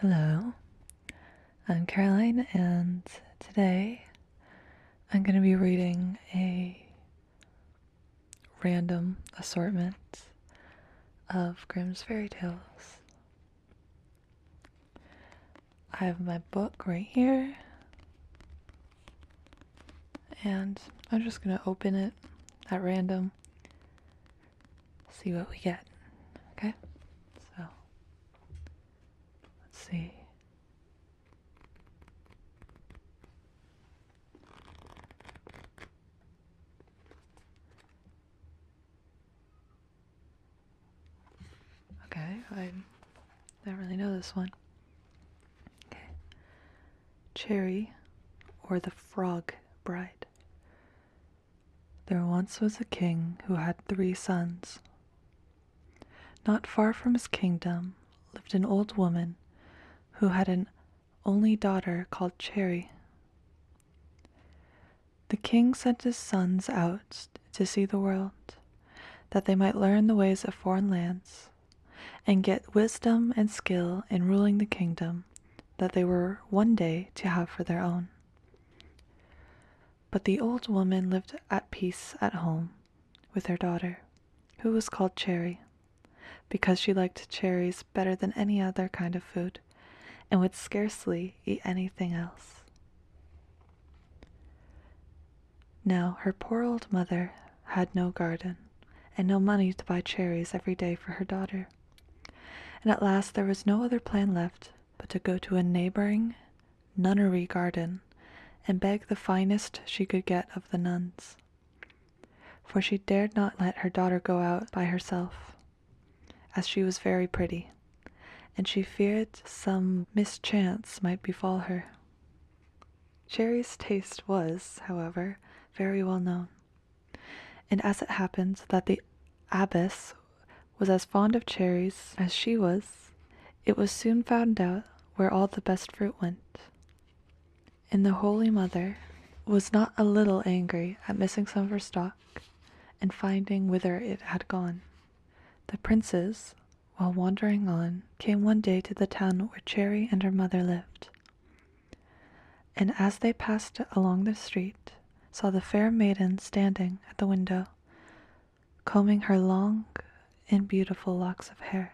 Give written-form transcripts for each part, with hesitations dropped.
Hello, I'm Caroline, and today I'm going to be reading a random assortment of Grimm's Fairytales. I have my book right here, and I'm just going to open it at random, see what we get. Okay? So, let's see. Okay, I don't really know this one. Okay. Cherry, or the Frog Bride. There once was a king who had 3 sons. Not far from his kingdom lived an old woman who had an only daughter called Cherry. The king sent his sons out to see the world, that they might learn the ways of foreign lands and get wisdom and skill in ruling the kingdom that they were one day to have for their own. But the old woman lived at peace at home with her daughter, who was called Cherry, because she liked cherries better than any other kind of food and would scarcely eat anything else. Now her poor old mother had no garden and no money to buy cherries every day for her daughter, and at last there was no other plan left but to go to a neighboring nunnery garden and beg the finest she could get of the nuns, for she dared not let her daughter go out by herself, as she was very pretty, and she feared some mischance might befall her. Cherry's taste was, however, very well known, and as it happened that the abbess was as fond of cherries as she was, it was soon found out where all the best fruit went. And the Holy Mother was not a little angry at missing some of her stock and finding whither it had gone. The princes, while wandering on, came one day to the town where Cherry and her mother lived, and as they passed along the street, saw the fair maiden standing at the window, combing her long and beautiful locks of hair.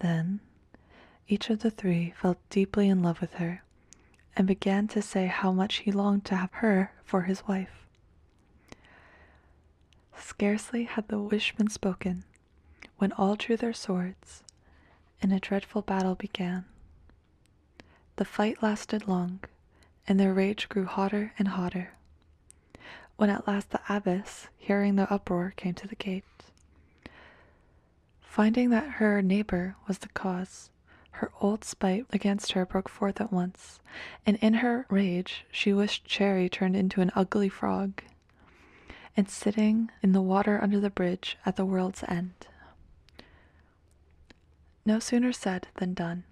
Then each of the 3 fell deeply in love with her, and began to say how much he longed to have her for his wife. Scarcely had the wish been spoken, when all drew their swords, and a dreadful battle began. The fight lasted long, and their rage grew hotter and hotter, when at last the abbess, hearing the uproar, came to the gate. Finding that her neighbor was the cause, her old spite against her broke forth at once, and in her rage she wished Cherry turned into an ugly frog, and sitting in the water under the bridge at the world's end. No sooner said than done,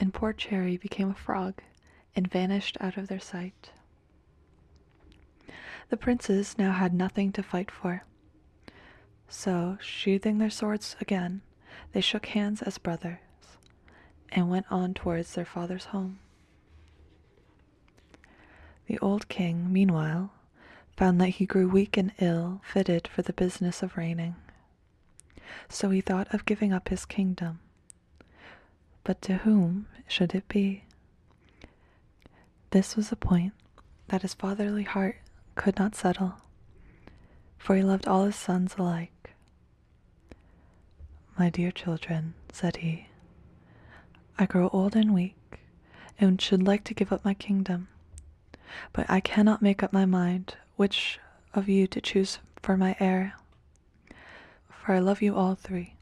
and poor Cherry became a frog and vanished out of their sight. The princes now had nothing to fight for, so, sheathing their swords again, they shook hands as brothers and went on towards their father's home. The old king, meanwhile, found that he grew weak and ill-fitted for the business of reigning, so he thought of giving up his kingdom. But to whom should it be? This was a point that his fatherly heart could not settle, for he loved all his sons alike. "My dear children," said he, "I grow old and weak, and should like to give up my kingdom, but I cannot make up my mind which of you to choose for my heir, for I love you all 3.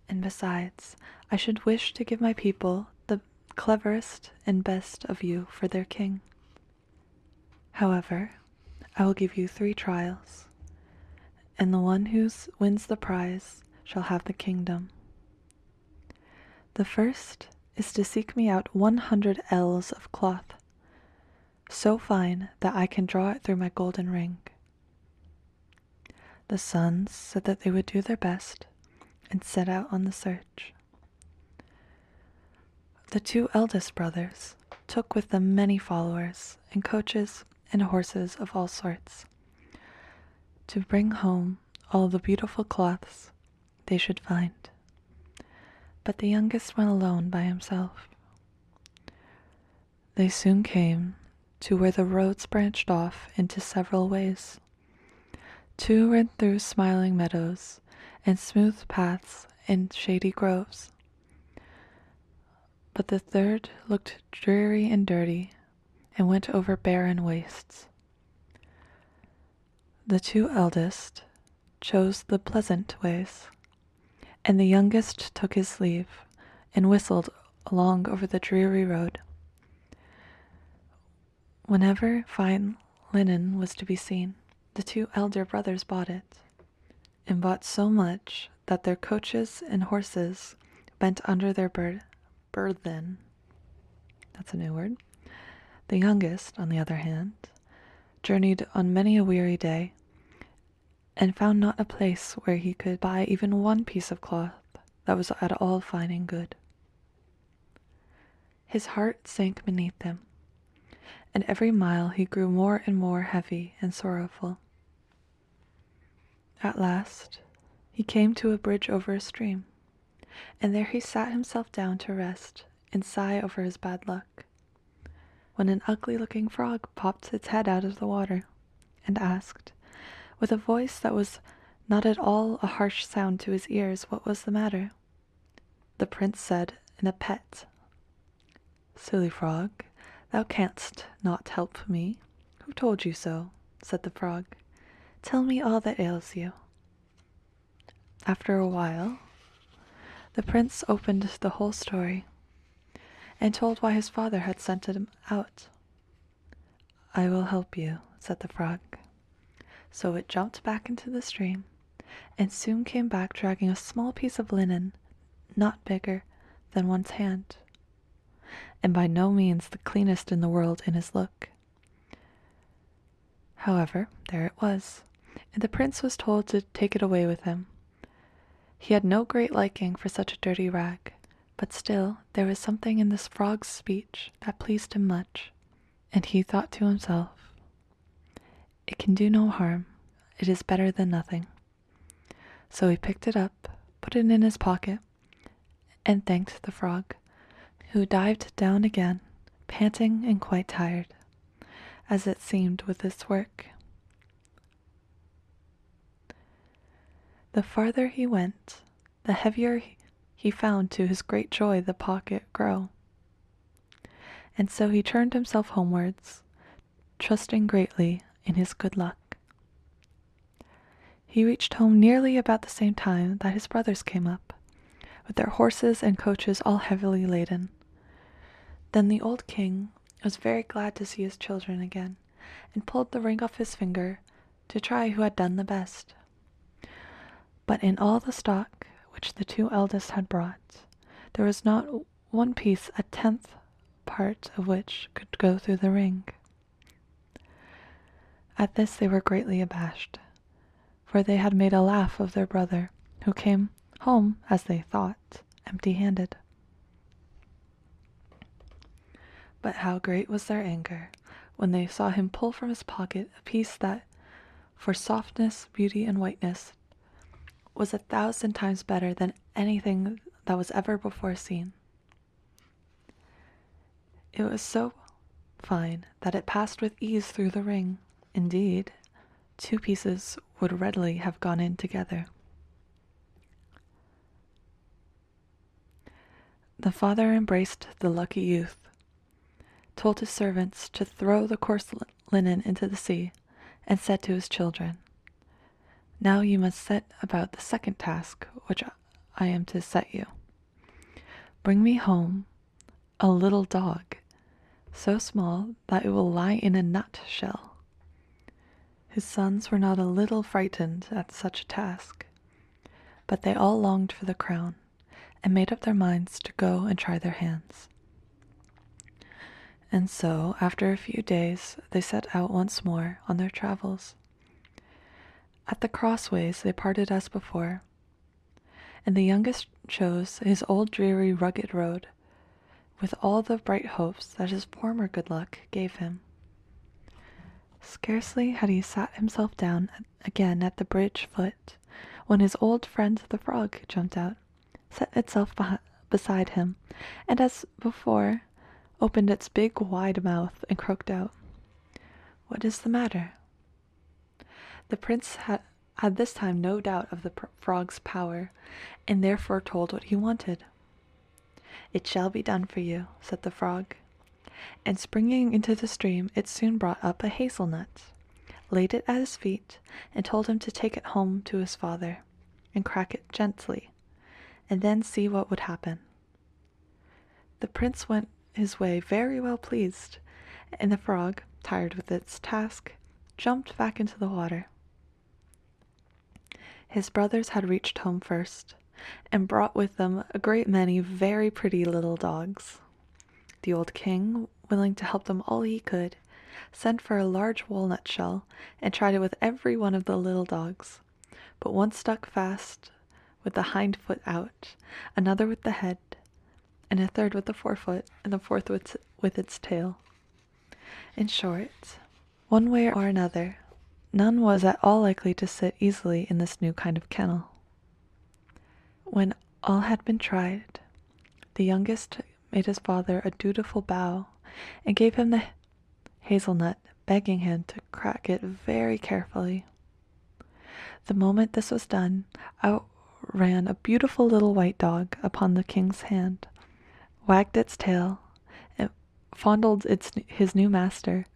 And besides, I should wish to give my people the cleverest and best of you for their king. However, I will give you 3 trials, and the one who wins the prize shall have the kingdom. The first is to seek me out 100 ells of cloth, so fine that I can draw it through my golden ring." The sons said that they would do their best, and set out on the search. The two eldest brothers took with them many followers and coaches and horses of all sorts, to bring home all the beautiful cloths they should find. But the youngest went alone by himself. They soon came to where the roads branched off into several ways. Two ran through smiling meadows and smooth paths and shady groves, but the third looked dreary and dirty and went over barren wastes. The two eldest chose the pleasant ways, and the youngest took his leave and whistled along over the dreary road. Whenever fine linen was to be seen, the two elder brothers bought it, and bought so much that their coaches and horses bent under their burthen. That's a new word. The youngest, on the other hand, journeyed on many a weary day, and found not a place where he could buy even one piece of cloth that was at all fine and good. His heart sank beneath him, and every mile he grew more and more heavy and sorrowful. At last he came to a bridge over a stream, and there he sat himself down to rest and sigh over his bad luck, when an ugly-looking frog popped its head out of the water and asked, with a voice that was not at all a harsh sound to his ears, what was the matter. The prince said in a pet, "Silly frog, thou canst not help me." "Who told you so?" said the frog. "Tell me all that ails you." After a while, the prince opened the whole story, and told why his father had sent him out. "I will help you," said the frog. So it jumped back into the stream, and soon came back dragging a small piece of linen, not bigger than one's hand, and by no means the cleanest in the world in his look. However, there it was, and the prince was told to take it away with him. He had no great liking for such a dirty rag, but still there was something in this frog's speech that pleased him much, and he thought to himself, "It can do no harm. It is better than nothing." So he picked it up, put it in his pocket, and thanked the frog, who dived down again, panting and quite tired, as it seemed with his work. The farther he went, the heavier he found to his great joy the pocket grow, and so he turned himself homewards, trusting greatly in his good luck. He reached home nearly about the same time that his brothers came up, with their horses and coaches all heavily laden. Then the old king was very glad to see his children again, and pulled the ring off his finger to try who had done the best. But in all the stock which the two eldest had brought, there was not one piece 1/10 part of which could go through the ring. At this they were greatly abashed, for they had made a laugh of their brother, who came home, as they thought, empty-handed. But how great was their anger when they saw him pull from his pocket a piece that, for softness, beauty, and whiteness, was 1,000 times better than anything that was ever before seen. It was so fine that it passed with ease through the ring. Indeed, 2 pieces would readily have gone in together. The father embraced the lucky youth, told his servants to throw the coarse linen into the sea, and said to his children, "Now you must set about the second task which I am to set you. Bring me home a little dog, so small that it will lie in a nutshell." His sons were not a little frightened at such a task, but they all longed for the crown, and made up their minds to go and try their hands. And so, after a few days, they set out once more on their travels. At the crossways they parted as before, and the youngest chose his old dreary rugged road, with all the bright hopes that his former good luck gave him. Scarcely had he sat himself down again at the bridge foot when his old friend the frog jumped out, set itself beside him, and as before opened its big wide mouth and croaked out, "What is the matter?" The prince had this time no doubt of the frog's power, and therefore told what he wanted. "It shall be done for you," said the frog, and springing into the stream it soon brought up a hazelnut, laid it at his feet, and told him to take it home to his father, and crack it gently, and then see what would happen. The prince went his way very well pleased, and the frog, tired with its task, jumped back into the water. His brothers had reached home first, and brought with them a great many very pretty little dogs. The old king, willing to help them all he could, sent for a large walnut shell and tried it with every one of the little dogs, but one stuck fast with the hind foot out, another with the head, and a third with the forefoot, and the fourth with its tail. In short, one way or another, none was at all likely to sit easily in this new kind of kennel. When all had been tried, the youngest made his father a dutiful bow and gave him the hazelnut, begging him to crack it very carefully. The moment this was done, out ran a beautiful little white dog upon the king's hand, wagged its tail, and fondled his new master,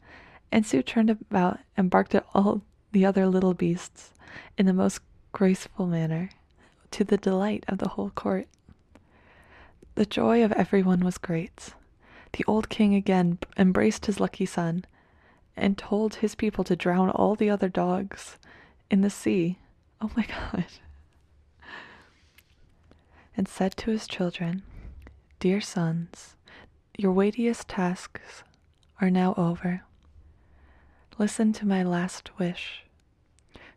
and soon turned about and barked at all the other little beasts in the most graceful manner, to the delight of the whole court. The joy of everyone was great. The old king again embraced his lucky son, and told his people to drown all the other dogs in the sea. Oh my God. And said to his children, "Dear sons, your weightiest tasks are now over. Listen to my last wish.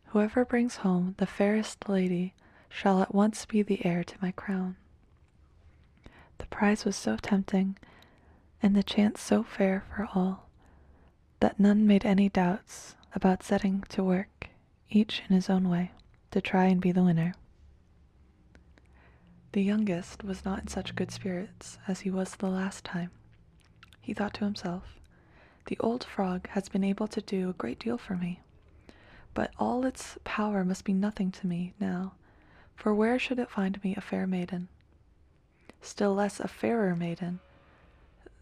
Whoever brings home the fairest lady shall at once be the heir to my crown." The prize was so tempting, and the chance so fair for all, that none made any doubts about setting to work, each in his own way, to try and be the winner. The youngest was not in such good spirits as he was the last time. He thought to himself, "The old frog has been able to do a great deal for me, but all its power must be nothing to me now, for where should it find me a fair maiden? Still less a fairer maiden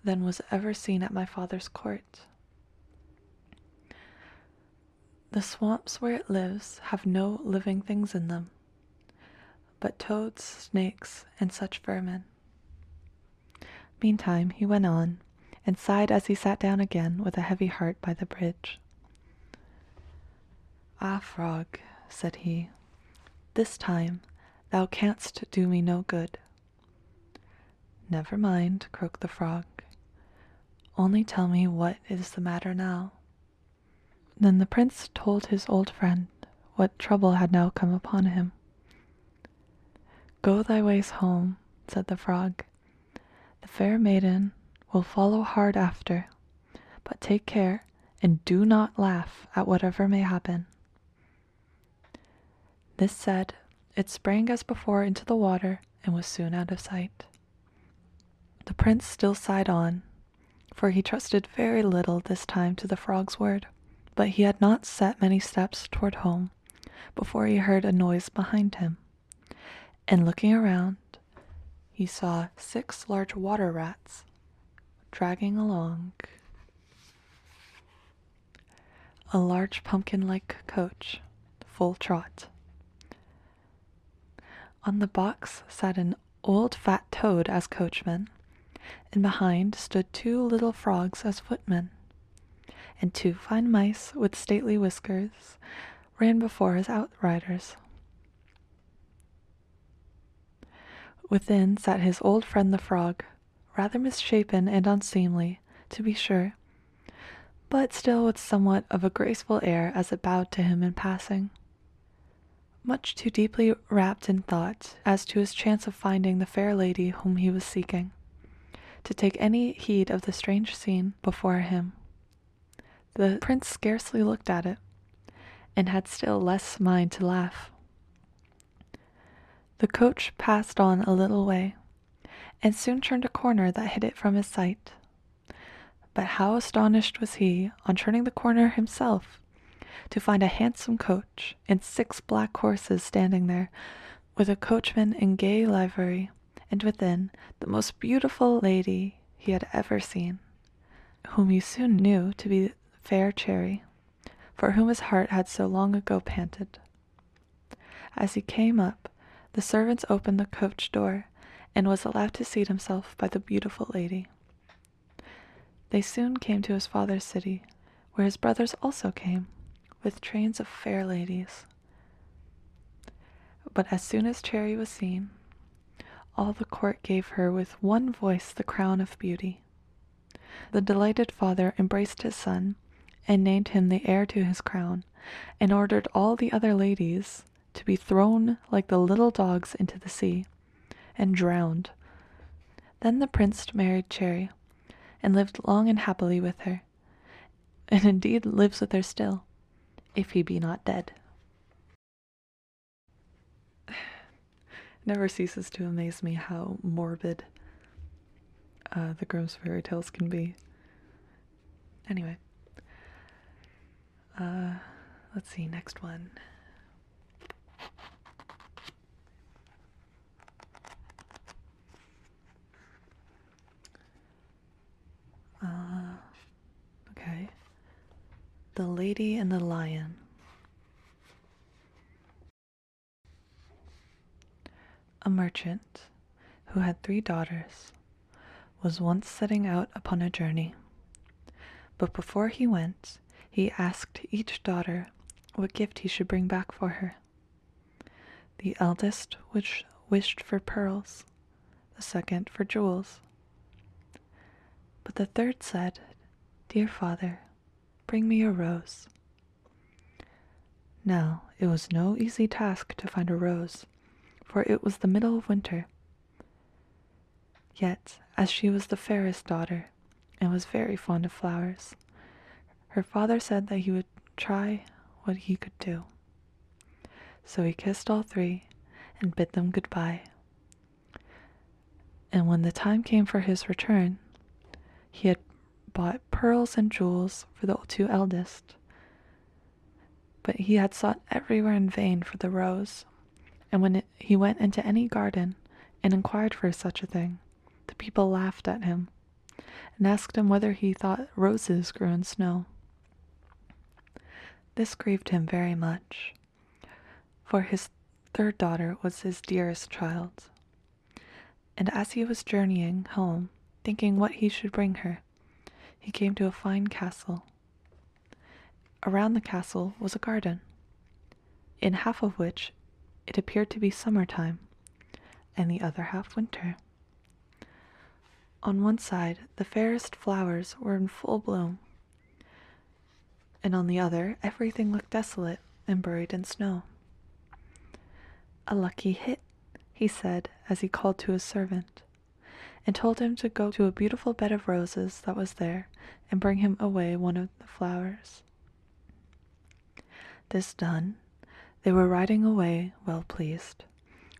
than was ever seen at my father's court. The swamps where it lives have no living things in them, but toads, snakes, and such vermin." Meantime he went on, and sighed as he sat down again with a heavy heart by the bridge. "Ah, frog," said he, "this time thou canst do me no good." "Never mind," croaked the frog. "Only tell me what is the matter now." Then the prince told his old friend what trouble had now come upon him. "Go thy ways home," said the frog. "The fair maiden will follow hard after, but take care and do not laugh at whatever may happen." This said, it sprang as before into the water and was soon out of sight. The prince still sighed on, for he trusted very little this time to the frog's word, but he had not set many steps toward home before he heard a noise behind him, and looking around, he saw 6 large water rats dragging along a large pumpkin-like coach, full trot. On the box sat an old fat toad as coachman, and behind stood 2 little frogs as footmen, and 2 fine mice with stately whiskers ran before as outriders. Within sat his old friend the frog, rather misshapen and unseemly, to be sure, but still with somewhat of a graceful air as it bowed to him in passing. Much too deeply wrapped in thought as to his chance of finding the fair lady whom he was seeking, to take any heed of the strange scene before him. The prince scarcely looked at it, and had still less mind to laugh. The coach passed on a little way, and soon turned a corner that hid it from his sight. But how astonished was he, on turning the corner himself, to find a handsome coach and 6 black horses standing there, with a coachman in gay livery, and within the most beautiful lady he had ever seen, whom he soon knew to be fair Cherry, for whom his heart had so long ago panted. As he came up, the servants opened the coach door, and was allowed to seat himself by the beautiful lady. They soon came to his father's city, where his brothers also came, with trains of fair ladies. But as soon as Cherry was seen, all the court gave her with one voice the crown of beauty. The delighted father embraced his son, and named him the heir to his crown, and ordered all the other ladies to be thrown like the little dogs into the sea, and drowned. Then the prince married Cherry, and lived long and happily with her, and indeed lives with her still, if he be not dead. It never ceases to amaze me how morbid the Grimms Fairy Tales can be. Anyway, let's see, next one. Okay. The Lady and the Lion. A merchant, who had 3 daughters, was once setting out upon a journey. But before he went, he asked each daughter what gift he should bring back for her. The eldest wished for pearls, the second for jewels. But the third said, "Dear father, bring me a rose." Now, it was no easy task to find a rose, for it was the middle of winter. Yet, as she was the fairest daughter, and was very fond of flowers, her father said that he would try what he could do. So he kissed all 3 and bid them goodbye. And when the time came for his return, he had bought pearls and jewels for the 2 eldest. But he had sought everywhere in vain for the rose, and when he went into any garden and inquired for such a thing, the people laughed at him and asked him whether he thought roses grew in snow. This grieved him very much, for his 3rd daughter was his dearest child. And as he was journeying home, thinking what he should bring her, he came to a fine castle. Around the castle was a garden, in half of which it appeared to be summertime, and the other half winter. On one side, the fairest flowers were in full bloom, and on the other, everything looked desolate and buried in snow. "A lucky hit," he said as he called to his servant, and told him to go to a beautiful bed of roses that was there and bring him away one of the flowers. This done, they were riding away well pleased,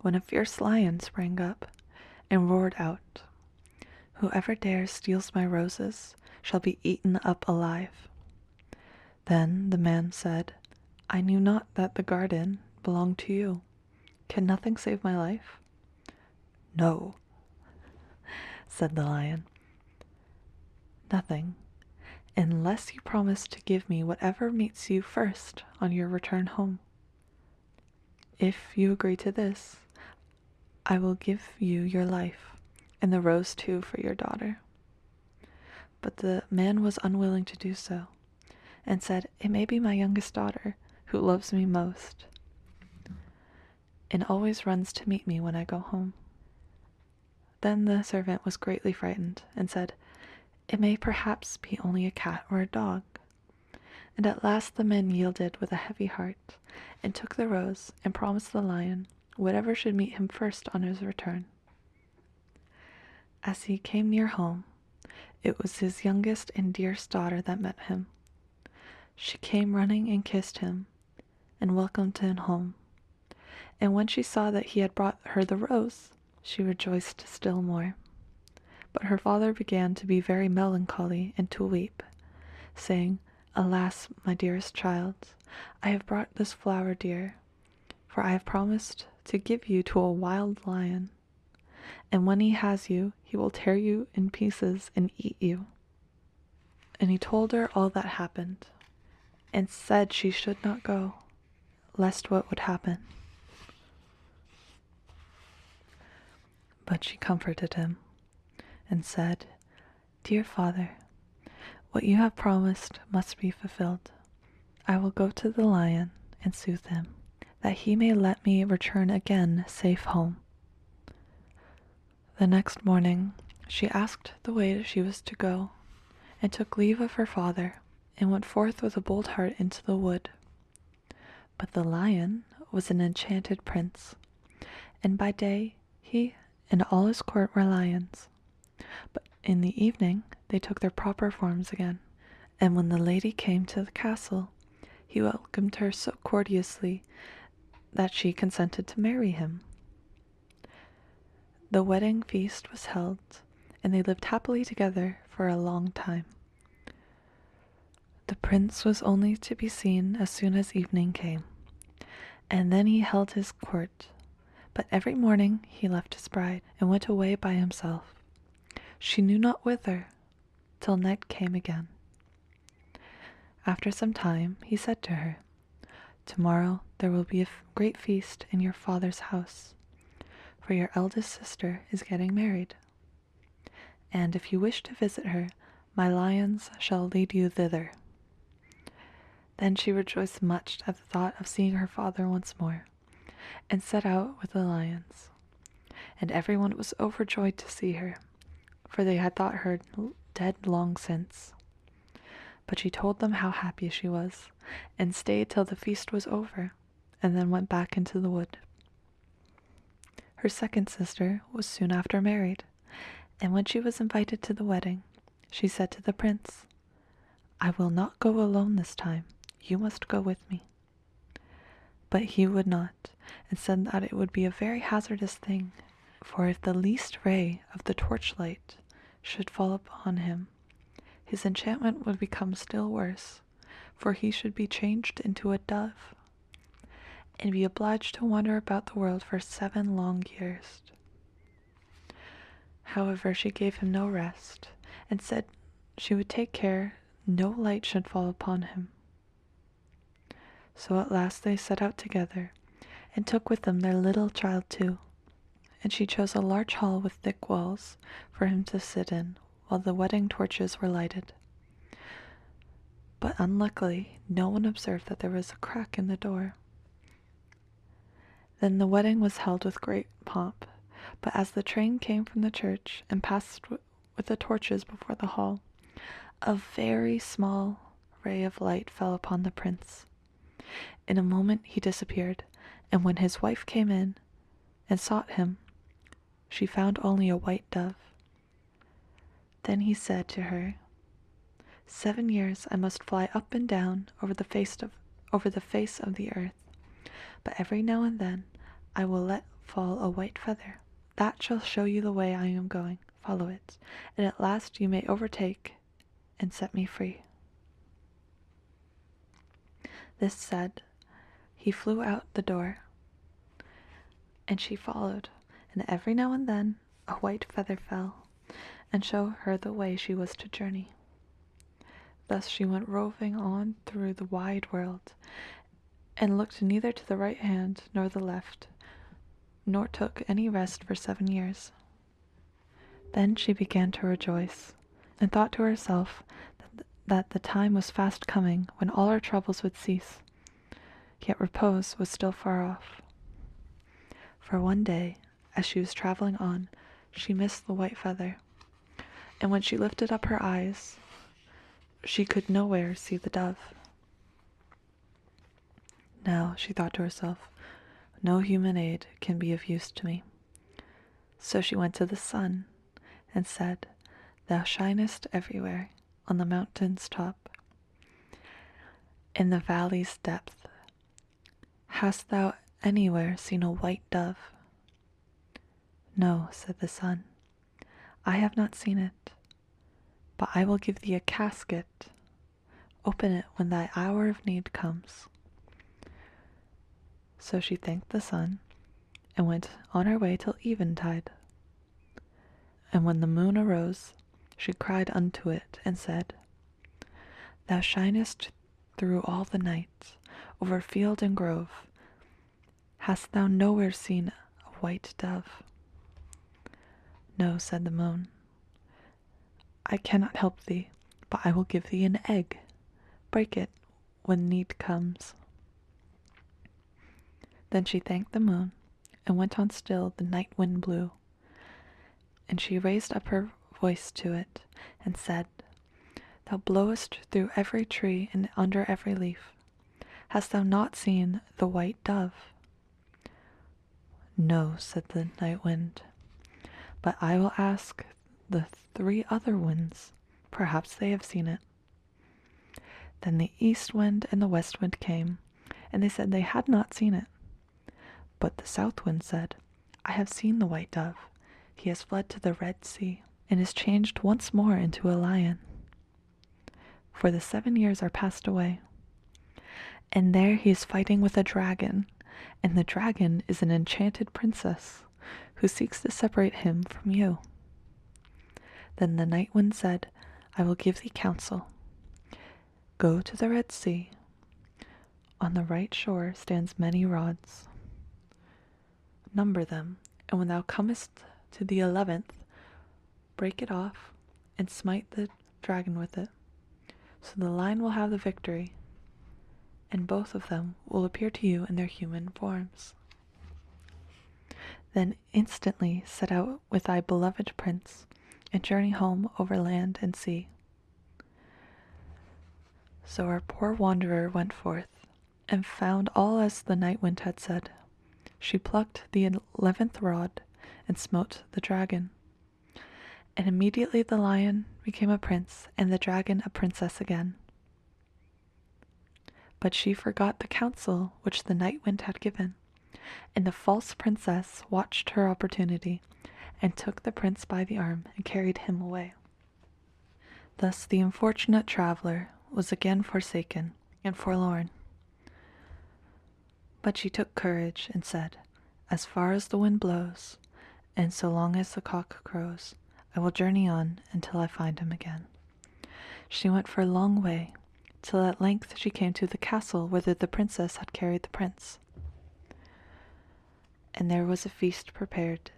when a fierce lion sprang up and roared out, "Whoever dares steals my roses shall be eaten up alive." Then the man said, "I knew not that the garden belonged to you. Can nothing save my life?" "No," said the lion, "nothing, unless you promise to give me whatever meets you first on your return home. If you agree to this, I will give you your life, and the rose too for your daughter." But the man was unwilling to do so, and said, "It may be my youngest daughter, who loves me most, and always runs to meet me when I go home." Then the servant was greatly frightened, and said, "It may perhaps be only a cat or a dog." And at last the man yielded with a heavy heart, and took the rose, and promised the lion whatever should meet him first on his return. As he came near home, it was his youngest and dearest daughter that met him. She came running and kissed him, and welcomed him home. And when she saw that he had brought her the rose, she rejoiced still more. But her father began to be very melancholy and to weep, saying, "Alas, my dearest child, I have brought this flower dear, for I have promised to give you to a wild lion, and when he has you, he will tear you in pieces and eat you." And he told her all that happened, and said she should not go, lest what would happen. But she comforted him, and said, "Dear father, what you have promised must be fulfilled. I will go to the lion and soothe him, that he may let me return again safe home." The next morning she asked the way she was to go, and took leave of her father, and went forth with a bold heart into the wood. But the lion was an enchanted prince, and by day he and all his court were lions, but in the evening they took their proper forms again. And when the lady came to the castle, he welcomed her so courteously that she consented to marry him. The wedding feast was held, and they lived happily together for a long time. The prince was only to be seen as soon as evening came, and then he held his court. But every morning he left his bride and went away by himself. She knew not whither, till night came again. After some time he said to her, "Tomorrow there will be a great feast in your father's house, for your eldest sister is getting married. And if you wish to visit her, my lions shall lead you thither." Then she rejoiced much at the thought of seeing her father once more, and set out with the lions. And everyone was overjoyed to see her, for they had thought her dead long since. But she told them how happy she was, and stayed till the feast was over, and then went back into the wood. Her second sister was soon after married, and when she was invited to the wedding, she said to the prince, "I will not go alone this time. You must go with me." But he would not, and said that it would be a very hazardous thing, for if the least ray of the torchlight should fall upon him, his enchantment would become still worse, for he should be changed into a dove, and be obliged to wander about the world for 7 long years. However, she gave him no rest, and said she would take care no light should fall upon him. So at last they set out together, and took with them their little child too, and she chose a large hall with thick walls for him to sit in while the wedding torches were lighted. But unluckily no one observed that there was a crack in the door. Then the wedding was held with great pomp, but as the train came from the church and passed with the torches before the hall, a very small ray of light fell upon the prince. In a moment he disappeared, and when his wife came in and sought him, she found only a white dove. Then he said to her, 7 years I must fly up and down over the face of the earth, but every now and then I will let fall a white feather. That shall show you the way I am going. Follow it, and at last you may overtake and set me free." This said, he flew out the door, and she followed, and every now and then a white feather fell, and showed her the way she was to journey. Thus she went roving on through the wide world, and looked neither to the right hand nor the left, nor took any rest for 7 years. Then she began to rejoice, and thought to herself that the time was fast coming when all her troubles would cease, yet repose was still far off. For one day, as she was traveling on, she missed the white feather, and when she lifted up her eyes, she could nowhere see the dove. "Now," she thought to herself, "no human aid can be of use to me." So she went to the sun, and said, "Thou shinest everywhere, on the mountain's top, in the valley's depth. Hast thou anywhere seen a white dove?" "No," said the sun, "I have not seen it, but I will give thee a casket. Open it when thy hour of need comes." So she thanked the sun and went on her way till eventide. And when the moon arose, she cried unto it and said, "Thou shinest through all the night, over field and grove. Hast thou nowhere seen a white dove?" "No," said the moon, "I cannot help thee, but I will give thee an egg. Break it when need comes." Then she thanked the moon, and went on still the night wind blew. And she raised up her voice to it, and said, "Thou blowest through every tree and under every leaf. Hast thou not seen the white dove?" "No," said the night wind, "but I will ask the 3 other winds. Perhaps they have seen it." Then the east wind and the west wind came, and they said they had not seen it. But the south wind said, "I have seen the white dove. He has fled to the Red Sea, and is changed once more into a lion. For the 7 years are passed away. And there he is fighting with a dragon, and the dragon is an enchanted princess, who seeks to separate him from you." Then the night wind said, "I will give thee counsel. Go to the Red Sea. On the right shore stands many rods. Number them, and when thou comest to the 11th, break it off and smite the dragon with it. So the lion will have the victory, and both of them will appear to you in their human forms. Then instantly set out with thy beloved prince, and journey home over land and sea." So our poor wanderer went forth, and found all as the night wind had said. She plucked the 11th rod, and smote the dragon. And immediately the lion became a prince, and the dragon a princess again. But she forgot the counsel which the night wind had given, and the false princess watched her opportunity, and took the prince by the arm and carried him away. Thus the unfortunate traveler was again forsaken and forlorn. But she took courage and said, "As far as the wind blows, and so long as the cock crows, I will journey on until I find him again." She went for a long way, till at length she came to the castle whither the princess had carried the prince. And there was a feast prepared,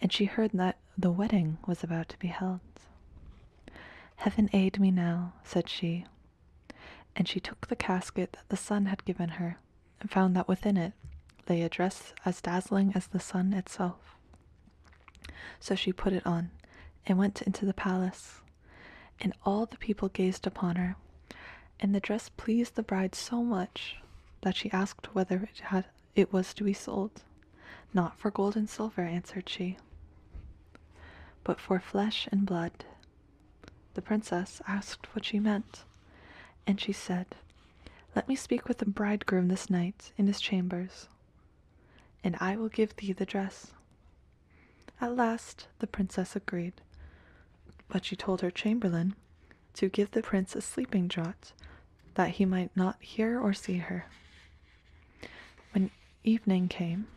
and she heard that the wedding was about to be held. "Heaven aid me now," said she, and she took the casket that the sun had given her, and found that within it lay a dress as dazzling as the sun itself. So she put it on, and went into the palace, and all the people gazed upon her, and the dress pleased the bride so much that she asked whether it was to be sold. "Not for gold and silver," answered she, "but for flesh and blood." The princess asked what she meant, and she said, "Let me speak with the bridegroom this night in his chambers, and I will give thee the dress." At last the princess agreed, but she told her chamberlain to give the prince a sleeping draught, that he might not hear or see her. When evening came,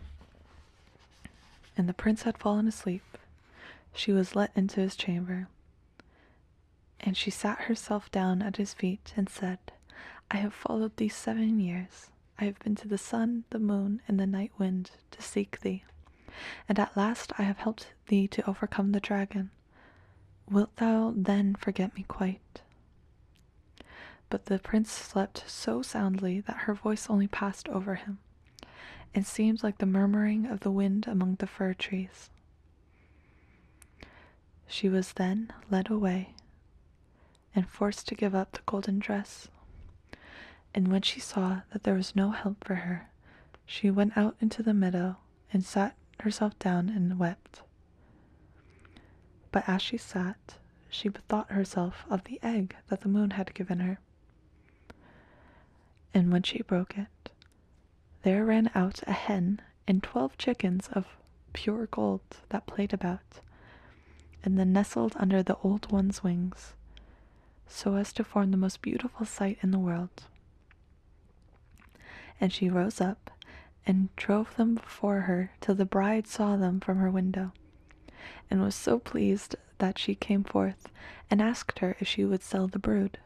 and the prince had fallen asleep, she was let into his chamber, and she sat herself down at his feet and said, "I have followed thee 7 years. I have been to the sun, the moon, and the night wind to seek thee, and at last I have helped thee to overcome the dragon. Wilt thou then forget me quite?" But the prince slept so soundly that her voice only passed over him, and seemed like the murmuring of the wind among the fir trees. She was then led away, and forced to give up the golden dress. And when she saw that there was no help for her, she went out into the meadow and sat herself down and wept. But as she sat, she bethought herself of the egg that the moon had given her. And when she broke it, there ran out a hen and 12 chickens of pure gold that played about, and then nestled under the old one's wings, so as to form the most beautiful sight in the world. And she rose up and drove them before her till the bride saw them from her window, and was so pleased that she came forth and asked her if she would sell the brood.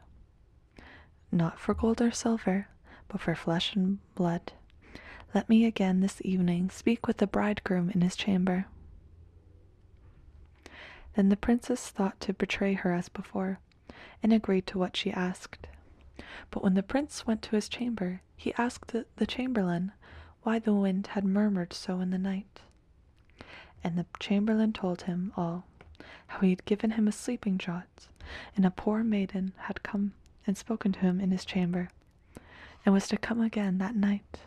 Not for gold or silver, but for flesh and blood. Let me again this evening speak with the bridegroom in his chamber. Then the princess thought to betray her as before, and agreed to what she asked. But when the prince went to his chamber, he asked the chamberlain why the wind had murmured so in the night. And the chamberlain told him all, how he had given him a sleeping draught, and a poor maiden had come and spoken to him in his chamber, and was to come again that night.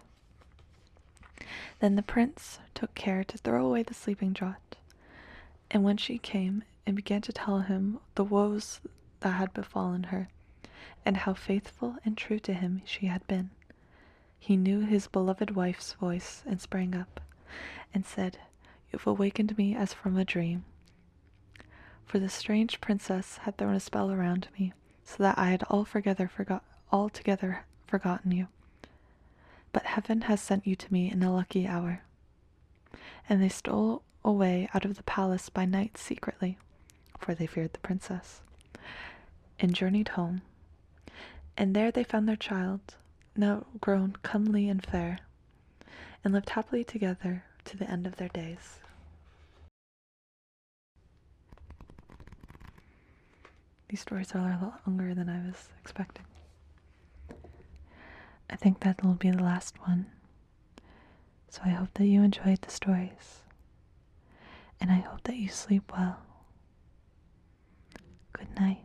Then the prince took care to throw away the sleeping draught, and when she came and began to tell him the woes that had befallen her, and how faithful and true to him she had been, he knew his beloved wife's voice and sprang up, and said, "You have awakened me as from a dream." For the strange princess had thrown a spell around me, so that I had altogether forgotten you. But heaven has sent you to me in a lucky hour. And they stole away out of the palace by night secretly, for they feared the princess, and journeyed home. And there they found their child, now grown comely and fair, and lived happily together to the end of their days. These stories are a lot longer than I was expecting. I think that will be the last one. So I hope that you enjoyed the stories, and I hope that you sleep well. Good night.